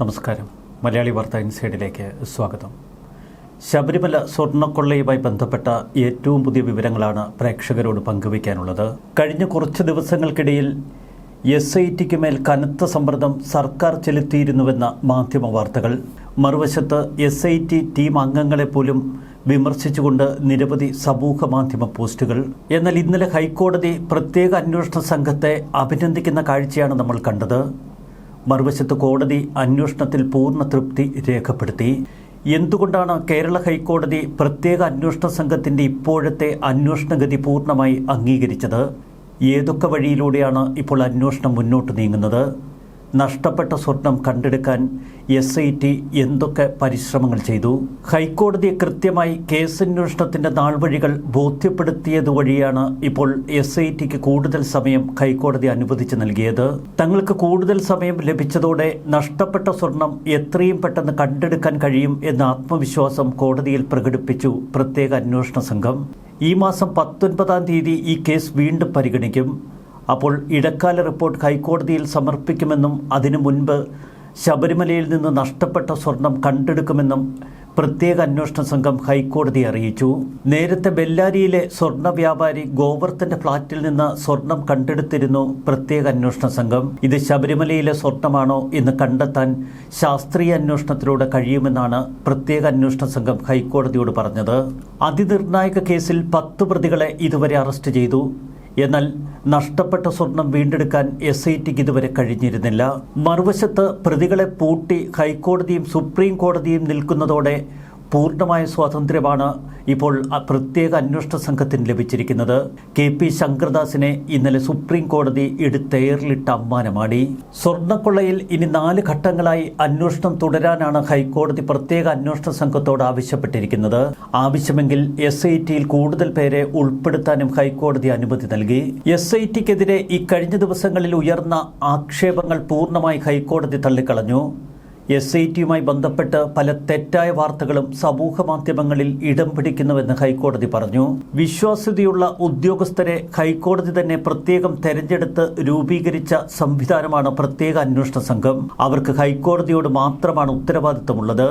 നമസ്കാരം. മലയാളി വാർത്ത ഇൻസൈഡിലേക്ക് സ്വാഗതം. ശബരിമല സ്വർണ്ണക്കൊള്ളയുമായി ബന്ധപ്പെട്ട ഏറ്റവും പുതിയ വിവരങ്ങളാണ് പ്രേക്ഷകരോട് പങ്കുവയ്ക്കാനുള്ളത്. കഴിഞ്ഞ കുറച്ച് ദിവസങ്ങൾക്കിടയിൽ SITക്ക് മേൽ കനത്ത സമ്മർദ്ദം സർക്കാർ ചെലുത്തിയിരുന്നുവെന്ന മാധ്യമ വാർത്തകൾ. മറുവശത്ത് SIT ടീം അംഗങ്ങളെ പോലും വിമർശിച്ചുകൊണ്ട് നിരവധി സമൂഹ മാധ്യമ പോസ്റ്റുകൾ. എന്നാൽ ഇന്നലെ ഹൈക്കോടതി പ്രത്യേക അന്വേഷണ സംഘത്തെ അഭിനന്ദിക്കുന്ന കാഴ്ചയാണ് നമ്മൾ കണ്ടത്. മറുവശത്ത് കോടതി അന്വേഷണത്തിൽ പൂർണ്ണ തൃപ്തി രേഖപ്പെടുത്തി. എന്തുകൊണ്ടാണ് കേരള ഹൈക്കോടതി പ്രത്യേക അന്വേഷണ സംഘത്തിൻ്റെ ഇപ്പോഴത്തെ അന്വേഷണഗതി പൂർണ്ണമായി അംഗീകരിച്ചത്? ഏതൊക്കെ വഴിയിലൂടെയാണ് ഇപ്പോൾ അന്വേഷണം മുന്നോട്ട് നീങ്ങുന്നത്? നഷ്ടപ്പെട്ട സ്വർണം കണ്ടെടുക്കാൻ SIT എന്തൊക്കെ പരിശ്രമങ്ങൾ ചെയ്തു? ഹൈക്കോടതിയെ കൃത്യമായി കേസന്വേഷണത്തിൻ്റെ നാൾവഴികൾ ബോധ്യപ്പെടുത്തിയതുവഴിയാണ് ഇപ്പോൾ SITക്ക് കൂടുതൽ സമയം ഹൈക്കോടതി അനുവദിച്ചു നൽകിയത്. തങ്ങൾക്ക് കൂടുതൽ സമയം ലഭിച്ചതോടെ നഷ്ടപ്പെട്ട സ്വർണം എത്രയും പെട്ടെന്ന് കണ്ടെടുക്കാൻ കഴിയും എന്ന ആത്മവിശ്വാസം കോടതിയിൽ പ്രകടിപ്പിച്ചു പ്രത്യേക അന്വേഷണ സംഘം. ഈ മാസം 19-ാം തീയതി ഈ കേസ് വീണ്ടും പരിഗണിക്കും. അപ്പോൾ ഇടക്കാല റിപ്പോർട്ട് ഹൈക്കോടതിയിൽ സമർപ്പിക്കുമെന്നും അതിനു മുൻപ് ശബരിമലയിൽ നിന്ന് നഷ്ടപ്പെട്ട സ്വർണം കണ്ടെടുക്കുമെന്നും പ്രത്യേക അന്വേഷണ സംഘം ഹൈക്കോടതിയെ അറിയിച്ചു. നേരത്തെ ബെല്ലാരിയിലെ സ്വർണ്ണ വ്യാപാരി ഗോവർദ്ധന്റെ ഫ്ളാറ്റിൽ നിന്ന് സ്വർണം കണ്ടെടുത്തിരുന്നു പ്രത്യേക അന്വേഷണ സംഘം. ഇത് ശബരിമലയിലെ സ്വർണമാണോ എന്ന് കണ്ടെത്താൻ ശാസ്ത്രീയ അന്വേഷണത്തിലൂടെ കഴിയുമെന്നാണ് പ്രത്യേക അന്വേഷണ സംഘം ഹൈക്കോടതിയോട് പറഞ്ഞത്. അതിനിർണായക കേസിൽ 10 പ്രതികളെ ഇതുവരെ അറസ്റ്റ് ചെയ്തു. എന്നാൽ നഷ്ടപ്പെട്ട സ്വർണം വീണ്ടെടുക്കാൻ SITക്ക് ഇതുവരെ കഴിഞ്ഞിരുന്നില്ല. മറുവശത്ത് പ്രതികളെ പൂട്ടി ഹൈക്കോടതിയും സുപ്രീം കോടതിയും നിൽക്കുന്നതോടെ പൂർണ്ണമായ സ്വാതന്ത്ര്യമാണ് ഇപ്പോൾ പ്രത്യേക അന്വേഷണ സംഘത്തിന് ലഭിച്ചിരിക്കുന്നത്. KP ശങ്കർദാസിനെ ഇന്നലെ സുപ്രീം കോടതി എടുത്തേറിലിട്ട അമ്മാനമാടി. സ്വർണ്ണക്കൊള്ളയിൽ ഇനി 4 ഘട്ടങ്ങളായി അന്വേഷണം തുടരാനാണ് ഹൈക്കോടതി പ്രത്യേക അന്വേഷണ സംഘത്തോട് ആവശ്യപ്പെട്ടിരിക്കുന്നത്. ആവശ്യമെങ്കിൽ SITയിൽ കൂടുതൽ പേരെ ഉൾപ്പെടുത്താനും ഹൈക്കോടതി അനുമതി നൽകി. SITക്കെതിരെ ഇക്കഴിഞ്ഞ ദിവസങ്ങളിൽ ഉയർന്ന ആക്ഷേപങ്ങൾ പൂർണ്ണമായി ഹൈക്കോടതി തള്ളിക്കളഞ്ഞു. SITയുമായി ബന്ധപ്പെട്ട് പല തെറ്റായ വാർത്തകളും സമൂഹ മാധ്യമങ്ങളിൽ ഇടം പിടിക്കുന്നുവെന്ന് ഹൈക്കോടതി പറഞ്ഞു. വിശ്വാസ്യതയുള്ള ഉദ്യോഗസ്ഥരെ ഹൈക്കോടതി തന്നെ പ്രത്യേകം തെരഞ്ഞെടുത്ത് രൂപീകരിച്ച സംവിധാനമാണ് പ്രത്യേക അന്വേഷണ സംഘം. അവർക്ക് ഹൈക്കോടതിയോട് മാത്രമാണ് ഉത്തരവാദിത്തമുള്ളത്.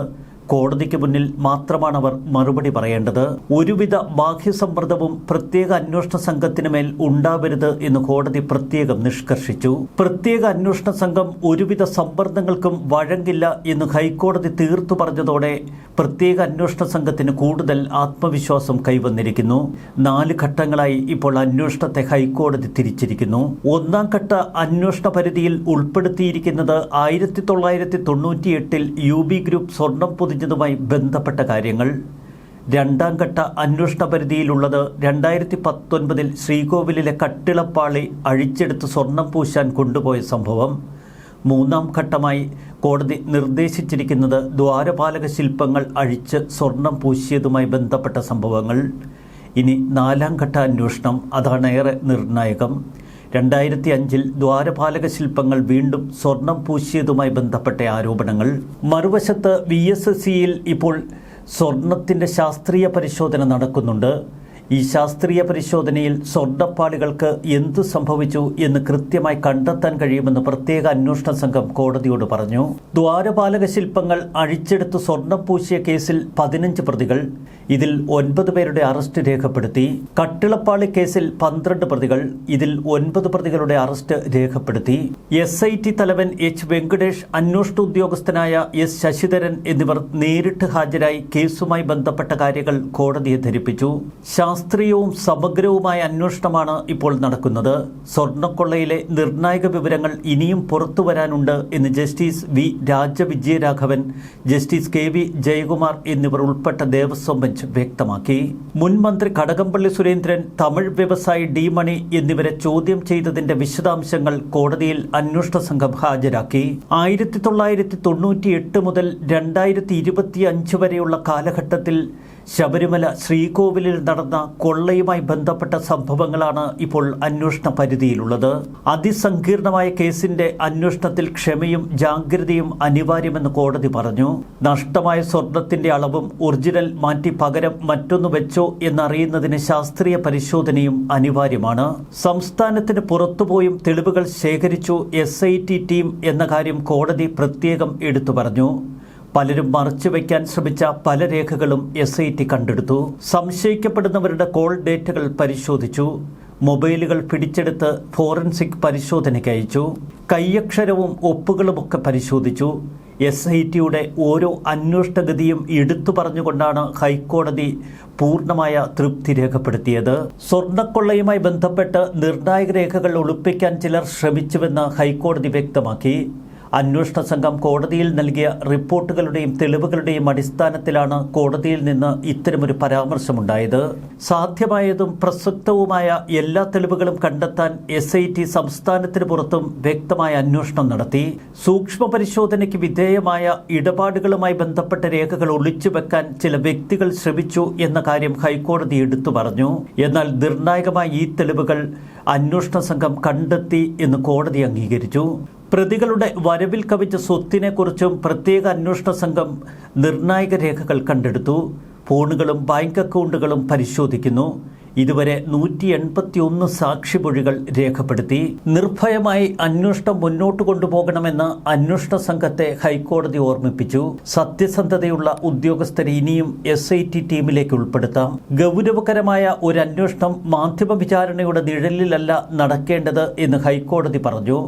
കോടതിക്ക് മുന്നിൽ മാത്രമാണ് അവർ മറുപടി പറയേണ്ടത്. ഒരുവിധ ബാഹ്യസമ്മർദ്ദവും പ്രത്യേക അന്വേഷണ സംഘത്തിന് മേൽ ഉണ്ടാവരുത് എന്ന് കോടതി പ്രത്യേകം നിഷ്കർഷിച്ചു. പ്രത്യേക അന്വേഷണ സംഘം ഒരുവിധ സമ്മർദ്ദങ്ങൾക്കും വഴങ്ങില്ല എന്ന് ഹൈക്കോടതി തീർത്തു പറഞ്ഞതോടെ പ്രത്യേക അന്വേഷണ സംഘത്തിന് കൂടുതൽ ആത്മവിശ്വാസം കൈവന്നിരിക്കുന്നു. 4 ഘട്ടങ്ങളായി ഇപ്പോൾ അന്വേഷണത്തെ ഹൈക്കോടതി തിരിച്ചിരിക്കുന്നു. 1-ാം ഘട്ട അന്വേഷണ പരിധിയിൽ ഉൾപ്പെടുത്തിയിരിക്കുന്നത് 1998 UB ഗ്രൂപ്പ് സ്വർണം പൊതിഞ്ഞതുമായി ബന്ധപ്പെട്ട കാര്യങ്ങൾ. 2-ാം ഘട്ട അന്വേഷണ പരിധിയിലുള്ളത് 2019 ശ്രീകോവിലിലെ കട്ടിളപ്പാളി അഴിച്ചെടുത്ത് സ്വർണം പൂശാൻ കൊണ്ടുപോയ സംഭവം. 3-ാം ഘട്ടമായി കോടതി നിർദ്ദേശിച്ചിരിക്കുന്നത് ദ്വാരപാലക ശില്പങ്ങൾ അഴിച്ച് സ്വർണം പൂശിയതുമായി ബന്ധപ്പെട്ട സംഭവങ്ങൾ. ഇനി 4-ാം ഘട്ട അന്വേഷണം, അതാണ് ഏറെ നിർണായകം. 2005 ദ്വാരപാലക ശില്പങ്ങൾ വീണ്ടും സ്വർണം പൂശിയതുമായി ബന്ധപ്പെട്ട ആരോപണങ്ങൾ. മറുവശത്ത് VSSCയിൽ ഇപ്പോൾ സ്വർണത്തിൻ്റെ ശാസ്ത്രീയ പരിശോധന നടക്കുന്നുണ്ട്. ഈ ശാസ്ത്രീയ പരിശോധനയിൽ സ്വർണ്ണപ്പാളികൾക്ക് എന്തു സംഭവിച്ചു എന്ന് കൃത്യമായി കണ്ടെത്താൻ കഴിയുമെന്ന് പ്രത്യേക അന്വേഷണ സംഘം കോടതിയോട് പറഞ്ഞു. ദ്വാരപാലക ശില്പങ്ങൾ അഴിച്ചെടുത്ത് സ്വർണം പൂശിയ കേസിൽ 15 പ്രതികൾ, ഇതിൽ 9 പേരുടെ അറസ്റ്റ് രേഖപ്പെടുത്തി. കട്ടിളപ്പാളി കേസിൽ 12 പ്രതികൾ, ഇതിൽ 9 പ്രതികളുടെ അറസ്റ്റ് രേഖപ്പെടുത്തി. SIT തലവൻ H വെങ്കടേഷ്, അന്വേഷണ ഉദ്യോഗസ്ഥനായ S ശശിധരൻ എന്നിവർ നേരിട്ട് ഹാജരായി കേസുമായി ബന്ധപ്പെട്ട കാര്യങ്ങൾ കോടതിയെ ധരിപ്പിച്ചു. ശാസ്ത്രീയവും സമഗ്രവുമായ അന്വേഷണമാണ് ഇപ്പോൾ നടക്കുന്നത്. സ്വർണ്ണക്കൊള്ളയിലെ നിർണായക വിവരങ്ങൾ ഇനിയും പുറത്തു വരാനുണ്ട് എന്ന് justice V Raja Vijayaraghavan, justice KV Jayakumar എന്നിവർ ഉൾപ്പെട്ട ദേവസ്വം ബെഞ്ച് വ്യക്തമാക്കി. മുൻ മന്ത്രി കടകംപള്ളി സുരേന്ദ്രൻ, തമിഴ് വ്യവസായി D മണി എന്നിവരെ ചോദ്യം ചെയ്തതിന്റെ വിശദാംശങ്ങൾ കോടതിയിൽ അന്വേഷണ സംഘം ഹാജരാക്കി. 1998 മുതൽ 2025 വരെയുള്ള കാലഘട്ടത്തിൽ ശബരിമല ശ്രീകോവിലിൽ നടന്ന കൊള്ളയുമായി ബന്ധപ്പെട്ട സംഭവങ്ങളാണ് ഇപ്പോൾ അന്വേഷണ പരിധിയിലുള്ളത്. അതിസങ്കീർണമായ കേസിന്റെ അന്വേഷണത്തിൽ ക്ഷമയും ജാഗ്രതയും അനിവാര്യമെന്ന് കോടതി പറഞ്ഞു. നഷ്ടമായ സ്വർണത്തിന്റെ അളവും ഒറിജിനൽ മാറ്റി പകരം മറ്റൊന്ന് വെച്ചോ എന്നറിയുന്നതിന് ശാസ്ത്രീയ പരിശോധനയും അനിവാര്യമാണ്. സംസ്ഥാനത്തിന് പുറത്തുപോയും തെളിവുകൾ ശേഖരിച്ചു SIT ടീം എന്ന കാര്യം കോടതി പ്രത്യേകം എടുത്തു പറഞ്ഞു. പലരും മറച്ചുവെക്കാൻ ശ്രമിച്ച പല രേഖകളും SIT കണ്ടെടുത്തു. സംശയിക്കപ്പെടുന്നവരുടെ കോൾ ഡേറ്റകൾ പരിശോധിച്ചു. മൊബൈലുകൾ പിടിച്ചെടുത്ത് ഫോറൻസിക് പരിശോധനയ്ക്ക് അയച്ചു. കൈയക്ഷരവും ഒപ്പുകളുമൊക്കെ പരിശോധിച്ചു. SITയുടെ ഓരോ അന്വേഷണഗതിയും എടുത്തു പറഞ്ഞുകൊണ്ടാണ് ഹൈക്കോടതി പൂർണ്ണമായ തൃപ്തി രേഖപ്പെടുത്തിയത്. സ്വർണ്ണക്കൊള്ളയുമായി ബന്ധപ്പെട്ട് നിർണായക രേഖകൾ ഒളിപ്പിക്കാൻ ചിലർ ശ്രമിച്ചുവെന്ന് ഹൈക്കോടതി വ്യക്തമാക്കി. അന്വേഷണ സംഘം കോടതിയിൽ നൽകിയ റിപ്പോർട്ടുകളുടെയും തെളിവുകളുടെയും അടിസ്ഥാനത്തിലാണ് കോടതിയിൽ നിന്ന് ഇത്തരമൊരു പരാമർശമുണ്ടായത്. സാധ്യമായതും പ്രസക്തവുമായ എല്ലാ തെളിവുകളും കണ്ടെത്താൻ SIT സംസ്ഥാനത്തിന് പുറത്തും വ്യക്തമായ അന്വേഷണം നടത്തി. സൂക്ഷ്മ പരിശോധനയ്ക്ക് വിധേയമായ ഇടപാടുകളുമായി ബന്ധപ്പെട്ട രേഖകൾ ഒളിച്ചുവെക്കാൻ ചില വ്യക്തികൾ ശ്രമിച്ചു എന്ന കാര്യം ഹൈക്കോടതി എടുത്തു പറഞ്ഞു. എന്നാൽ നിർണായകമായ ഈ തെളിവുകൾ അന്വേഷണ സംഘം കണ്ടെത്തി എന്ന് കോടതി അംഗീകരിച്ചു. പ്രതികളുടെ വരവിൽ കവിച്ച സ്വത്തിനെക്കുറിച്ചും പ്രത്യേക അന്വേഷണ സംഘം നിർണായക രേഖകൾ കണ്ടെടുത്തു. ഫോണുകളും ബാങ്ക് അക്കൗണ്ടുകളും പരിശോധിക്കുന്നു. ഇതുവരെ 181 സാക്ഷിമൊഴികൾ രേഖപ്പെടുത്തി. നിർഭയമായി അന്വേഷണം മുന്നോട്ട് കൊണ്ടുപോകണമെന്ന് അന്വേഷണ സംഘത്തെ ഹൈക്കോടതി ഓർമ്മിപ്പിച്ചു. സത്യസന്ധതയുള്ള ഉദ്യോഗസ്ഥരെ ഇനിയും SIT ടീമിലേക്ക് ഉൾപ്പെടുത്താം. ഗൗരവകരമായ ഒരു അന്വേഷണം മാധ്യമ വിചാരണയുടെ നിഴലിലല്ല നടക്കേണ്ടത് എന്ന് ഹൈക്കോടതി പറഞ്ഞു.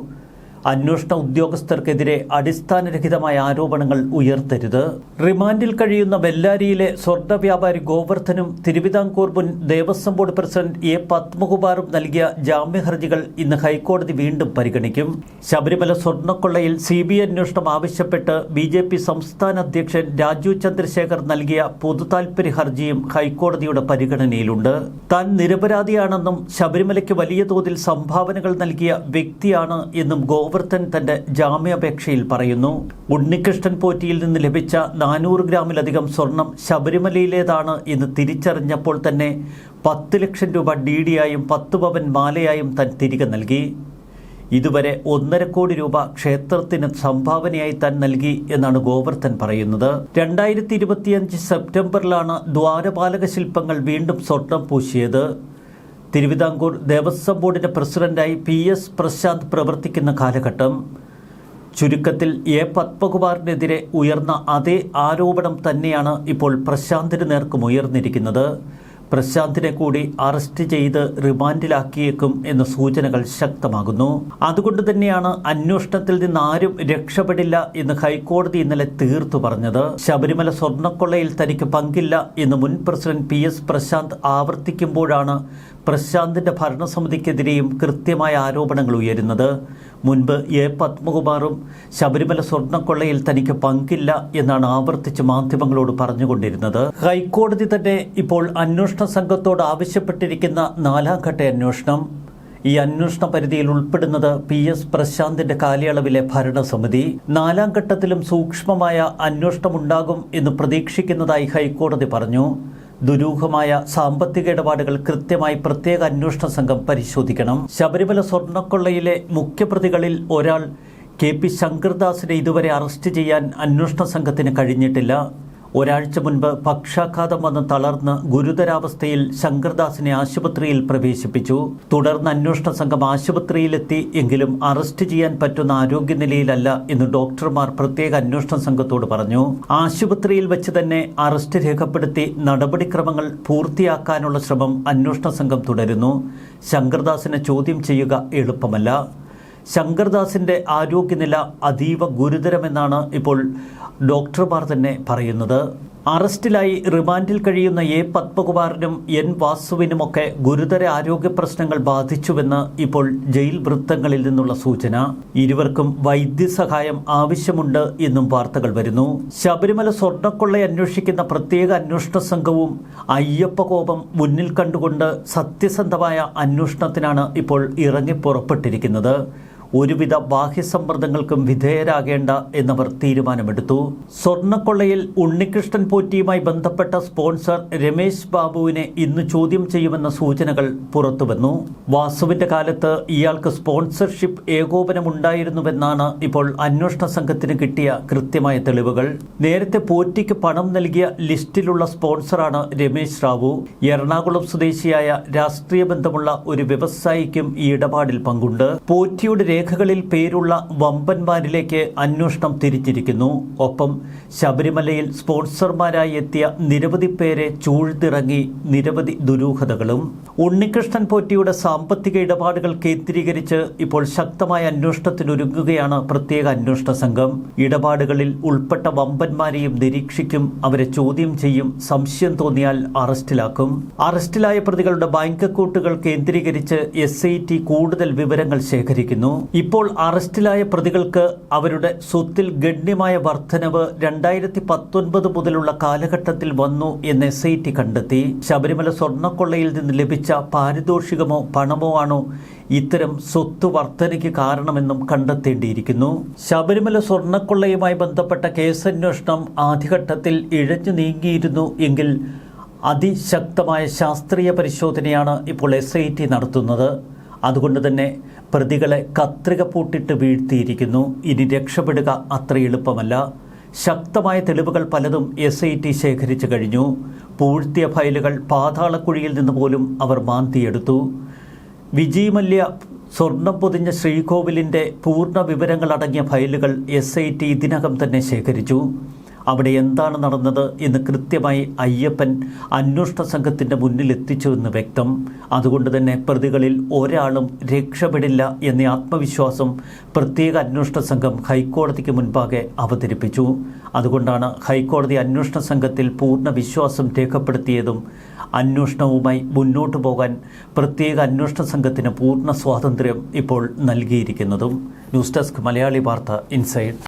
അന്വേഷണ ഉദ്യോഗസ്ഥർക്കെതിരെ അടിസ്ഥാനരഹിതമായ ആരോപണങ്ങൾ ഉയർത്തരുത്. റിമാൻഡിൽ കഴിയുന്ന ബെല്ലാരിയിലെ സ്വർണ്ണ വ്യാപാരി ഗോവർദ്ധനും തിരുവിതാംകൂർ മുൻ ദേവസ്വം ബോർഡ് പ്രസിഡന്റ് A. പത്മകുമാറും നൽകിയ ജാമ്യ ഹർജികൾ ഇന്ന് ഹൈക്കോടതി വീണ്ടും പരിഗണിക്കും. ശബരിമല സ്വർണ്ണക്കൊള്ളയിൽ CBI അന്വേഷണം ആവശ്യപ്പെട്ട് BJP സംസ്ഥാന അധ്യക്ഷൻ രാജു ചന്ദ്രശേഖർ നൽകിയ പൊതുതാൽപര്യ ഹർജിയും ഹൈക്കോടതിയുടെ പരിഗണനയിലുണ്ട്. താൻ നിരപരാധിയാണെന്നും ശബരിമലയ്ക്ക് വലിയ തോതിൽ സംഭാവനകൾ നൽകിയ വ്യക്തിയാണ് എന്നും ഗോവർദ്ധൻ തന്റെ ജാമ്യാപേക്ഷയിൽ പറയുന്നു. ഉണ്ണികൃഷ്ണൻ പോറ്റിയിൽ നിന്ന് ലഭിച്ച 400 ഗ്രാമിലധികം സ്വർണം ശബരിമലയിലേതാണ് എന്ന് തിരിച്ചറിഞ്ഞപ്പോൾ തന്നെ 10 ലക്ഷം രൂപ DD ആയും 10 പവൻ മാലയായും താൻ തിരികെ നൽകി. ഇതുവരെ 1.5 കോടി രൂപ ക്ഷേത്രത്തിന് സംഭാവനയായി താൻ നൽകി എന്നാണ് ഗോവർദ്ധൻ പറയുന്നത്. 2025 സെപ്റ്റംബറിലാണ് ദ്വാരപാലക ശില്പങ്ങൾ വീണ്ടും സ്വർണം പൂശിയത്. തിരുവിതാംകൂർ ദേവസ്വം ബോർഡിന്റെ പ്രസിഡന്റായി PS പ്രശാന്ത് പ്രവർത്തിക്കുന്ന കാലഘട്ടം. ചുരുക്കത്തിൽ A. പത്മകുമാറിനെതിരെ ഉയർന്ന അതേ ആരോപണം തന്നെയാണ് ഇപ്പോൾ പ്രശാന്തിന് നേർക്കും ഉയർന്നിരിക്കുന്നത്. പ്രശാന്തിനെ കൂടി അറസ്റ്റ് ചെയ്ത് റിമാൻഡിലാക്കിയേക്കും എന്ന സൂചനകൾ ശക്തമാകുന്നു. അതുകൊണ്ട് തന്നെയാണ് അന്വേഷണത്തിൽ നിന്ന് ആരും രക്ഷപ്പെടില്ല എന്ന് ഹൈക്കോടതി ഇന്നലെ തീർത്തു പറഞ്ഞത്. ശബരിമല സ്വർണ്ണക്കൊള്ളയിൽ തനിക്ക് പങ്കില്ല എന്ന് മുൻ പ്രസിഡന്റ് PS പ്രശാന്ത് ആവർത്തിക്കുമ്പോഴാണ് പ്രശാന്തിന്റെ ഭരണസമിതിക്കെതിരെയും കൃത്യമായ ആരോപണങ്ങൾ ഉയരുന്നത്. മുൻപ് A. പത്മകുമാറും ശബരിമല സ്വർണ്ണക്കൊള്ളയിൽ തനിക്ക് പങ്കില്ല എന്നാണ് ആവർത്തിച്ച് മാധ്യമങ്ങളോട് പറഞ്ഞുകൊണ്ടിരുന്നത്. ഹൈക്കോടതി തന്നെ ഇപ്പോൾ അന്വേഷണ സംഘത്തോട് ആവശ്യപ്പെട്ടിരിക്കുന്ന 4ാം ഘട്ട അന്വേഷണം. ഈ അന്വേഷണ പരിധിയിൽ ഉൾപ്പെടുന്നത് PS പ്രശാന്തിന്റെ കാലയളവിലെ ഭരണസമിതി. 4ാം ഘട്ടത്തിലും സൂക്ഷ്മമായ അന്വേഷണമുണ്ടാകും എന്ന് പ്രതീക്ഷിക്കുന്നതായി ഹൈക്കോടതി പറഞ്ഞു. ദുരൂഹമായ സാമ്പത്തിക ഇടപാടുകൾ കൃത്യമായി പ്രത്യേക അന്വേഷണ സംഘം പരിശോധിക്കണം. ശബരിമല സ്വർണ്ണക്കൊള്ളയിലെ മുഖ്യപ്രതികളിൽ ഒരാൾ KP ശങ്കർദാസിനെ ഇതുവരെ അറസ്റ്റ് ചെയ്യാൻ അന്വേഷണ സംഘത്തിന് കഴിഞ്ഞിട്ടില്ല. ഒരാഴ്ച മുൻപ് പക്ഷാഘാതം വന്ന് തളർന്ന് ഗുരുതരാവസ്ഥയിൽ ശങ്കർദാസിനെ ആശുപത്രിയിൽ പ്രവേശിപ്പിച്ചു. തുടർന്ന് അന്വേഷണ സംഘം ആശുപത്രിയിലെത്തി എങ്കിലും അറസ്റ്റ് ചെയ്യാൻ പറ്റുന്ന ആരോഗ്യനിലയിലല്ല എന്ന് ഡോക്ടർമാർ പ്രത്യേക അന്വേഷണ സംഘത്തോട് പറഞ്ഞു. ആശുപത്രിയിൽ വെച്ച് തന്നെ അറസ്റ്റ് രേഖപ്പെടുത്തി നടപടിക്രമങ്ങൾ പൂർത്തിയാക്കാനുള്ള ശ്രമം അന്വേഷണ സംഘം തുടരുന്നു. ശങ്കർദാസിനെ ചോദ്യം ചെയ്യുക എളുപ്പമല്ല. ശങ്കർദാസിന്റെ ആരോഗ്യനില അതീവ ഗുരുതരമെന്നാണ് ഇപ്പോൾ ഡോക്ടർമാർ തന്നെ പറയുന്നത്. അറസ്റ്റിലായി റിമാൻഡിൽ കഴിയുന്ന A. പത്മകുമാറിനും N. വാസുവിനുമൊക്കെ ഗുരുതര ആരോഗ്യ പ്രശ്നങ്ങൾ ബാധിച്ചുവെന്ന് ഇപ്പോൾ ജയിൽ വൃത്തങ്ങളിൽ നിന്നുള്ള സൂചന. ഇരുവർക്കും വൈദ്യസഹായം ആവശ്യമുണ്ട് എന്നും വാർത്തകൾ വരുന്നു. ശബരിമല സ്വർണ്ണക്കൊള്ള അന്വേഷിക്കുന്ന പ്രത്യേക അന്വേഷണ സംഘവും അയ്യപ്പകോപം മുന്നിൽ കണ്ടുകൊണ്ട് സത്യസന്ധമായ അന്വേഷണത്തിനാണ് ഇപ്പോൾ ഇറങ്ങി പുറപ്പെട്ടിരിക്കുന്നത്. ഒരുവിധ ബാഹ്യസമ്മർദ്ദങ്ങൾക്കും വിധേയരാകേണ്ട എന്നവർ തീരുമാനമെടുത്തു. സ്വർണ്ണക്കൊള്ളയിൽ ഉണ്ണികൃഷ്ണൻ പോറ്റിയുമായി ബന്ധപ്പെട്ട സ്പോൺസർ രമേശ് ബാബുവിനെ ഇന്ന് ചോദ്യം ചെയ്യുമെന്ന സൂചനകൾ പുറത്തുവന്നു. വാസുവിന്റെ കാലത്ത് ഇയാൾക്ക് സ്പോൺസർഷിപ്പ് ഏകോപനമുണ്ടായിരുന്നുവെന്നാണ് ഇപ്പോൾ അന്വേഷണ സംഘത്തിന് കിട്ടിയ കൃത്യമായ തെളിവുകൾ. നേരത്തെ പോറ്റിക്ക് പണം നൽകിയ ലിസ്റ്റിലുള്ള സ്പോൺസറാണ് രമേശ് റാവു. എറണാകുളം സ്വദേശിയായ രാഷ്ട്രീയ ബന്ധമുള്ള ഒരു വ്യവസായിക്കും ഈ ഇടപാടിൽ പങ്കുണ്ട്. പോറ്റിയുടെ രേഖകളിൽ പേരുള്ള വമ്പന്മാരിലേക്ക് അന്വേഷണം തിരിച്ചിരിക്കുന്നു. ഒപ്പം ശബരിമലയിൽ സ്പോൺസർമാരായി എത്തിയ നിരവധി പേരെ ചൂഴ്ന്നിറങ്ങി നിരവധി ദുരൂഹതകളും. ഉണ്ണികൃഷ്ണൻ പോറ്റിയുടെ സാമ്പത്തിക ഇടപാടുകൾ കേന്ദ്രീകരിച്ച് ഇപ്പോൾ ശക്തമായ അന്വേഷണത്തിനൊരുങ്ങുകയാണ് പ്രത്യേക അന്വേഷണ സംഘം. ഇടപാടുകളിൽ ഉൾപ്പെട്ട വമ്പന്മാരെയും നിരീക്ഷിക്കും, അവരെ ചോദ്യം ചെയ്യും, സംശയം തോന്നിയാൽ അറസ്റ്റിലാക്കും. അറസ്റ്റിലായ പ്രതികളുടെ ബാങ്ക് അക്കൗണ്ടുകൾ കേന്ദ്രീകരിച്ച് SIT കൂടുതൽ വിവരങ്ങൾ ശേഖരിക്കുന്നു. ഇപ്പോൾ അറസ്റ്റിലായ പ്രതികൾക്ക് അവരുടെ സ്വത്തിൽ ഗണ്യമായ വർധനവ് 2019 മുതലുള്ള കാലഘട്ടത്തിൽ വന്നു എന്ന് SIT കണ്ടെത്തി. ശബരിമല സ്വർണ്ണക്കൊള്ളയിൽ നിന്ന് ലഭിച്ച പാരിതോഷികമോ പണമോ ആണോ ഇത്തരം സ്വത്ത് വർധനയ്ക്ക് കാരണമെന്നും കണ്ടെത്തേണ്ടിയിരിക്കുന്നു. ശബരിമല സ്വർണ്ണക്കൊള്ളയുമായി ബന്ധപ്പെട്ട കേസന്വേഷണം ആദ്യഘട്ടത്തിൽ ഇഴഞ്ഞു നീങ്ങിയിരുന്നു എങ്കിൽ അതിശക്തമായ ശാസ്ത്രീയ പരിശോധനയാണ് ഇപ്പോൾ SIT നടത്തുന്നത്. അതുകൊണ്ട് തന്നെ പ്രതികളെ കത്രിക പൂട്ടിട്ട് വീഴ്ത്തിയിരിക്കുന്നു. ഇനി രക്ഷപ്പെടുക അത്ര എളുപ്പമല്ല. ശക്തമായ തെളിവുകൾ പലതും SIT ശേഖരിച്ചു കഴിഞ്ഞു. പൂഴ്ത്തിയ ഫയലുകൾ പാതാളക്കുഴിയിൽ നിന്ന് പോലും അവർ മാന്തിയെടുത്തു. വിജയ് മല്യ സ്വർണം പൊതിഞ്ഞ ശ്രീകോവിലിൻ്റെ പൂർണ്ണ വിവരങ്ങളടങ്ങിയ ഫയലുകൾ SIT ഇതിനകം തന്നെ ശേഖരിച്ചു. അവിടെ എന്താണ് നടന്നത് എന്ന് കൃത്യമായി അയ്യപ്പൻ അന്വേഷണ സംഘത്തിൻ്റെ മുന്നിൽ എത്തിച്ചുവെന്ന് വ്യക്തം. അതുകൊണ്ട് തന്നെ പ്രതികളിൽ ഒരാളും രക്ഷപ്പെടില്ല എന്ന ആത്മവിശ്വാസം പ്രത്യേക അന്വേഷണ സംഘം ഹൈക്കോടതിക്ക് മുൻപാകെ അവതരിപ്പിച്ചു. അതുകൊണ്ടാണ് ഹൈക്കോടതി അന്വേഷണ സംഘത്തിൽ പൂർണ്ണ വിശ്വാസം രേഖപ്പെടുത്തിയതും അന്വേഷണവുമായി മുന്നോട്ടു പോകാൻ പ്രത്യേക അന്വേഷണ സംഘത്തിന് പൂർണ്ണ സ്വാതന്ത്ര്യം ഇപ്പോൾ നൽകിയിരിക്കുന്നതും. ന്യൂസ് ഡെസ്ക് മലയാളി വാർത്ത ഇൻസൈഡ്.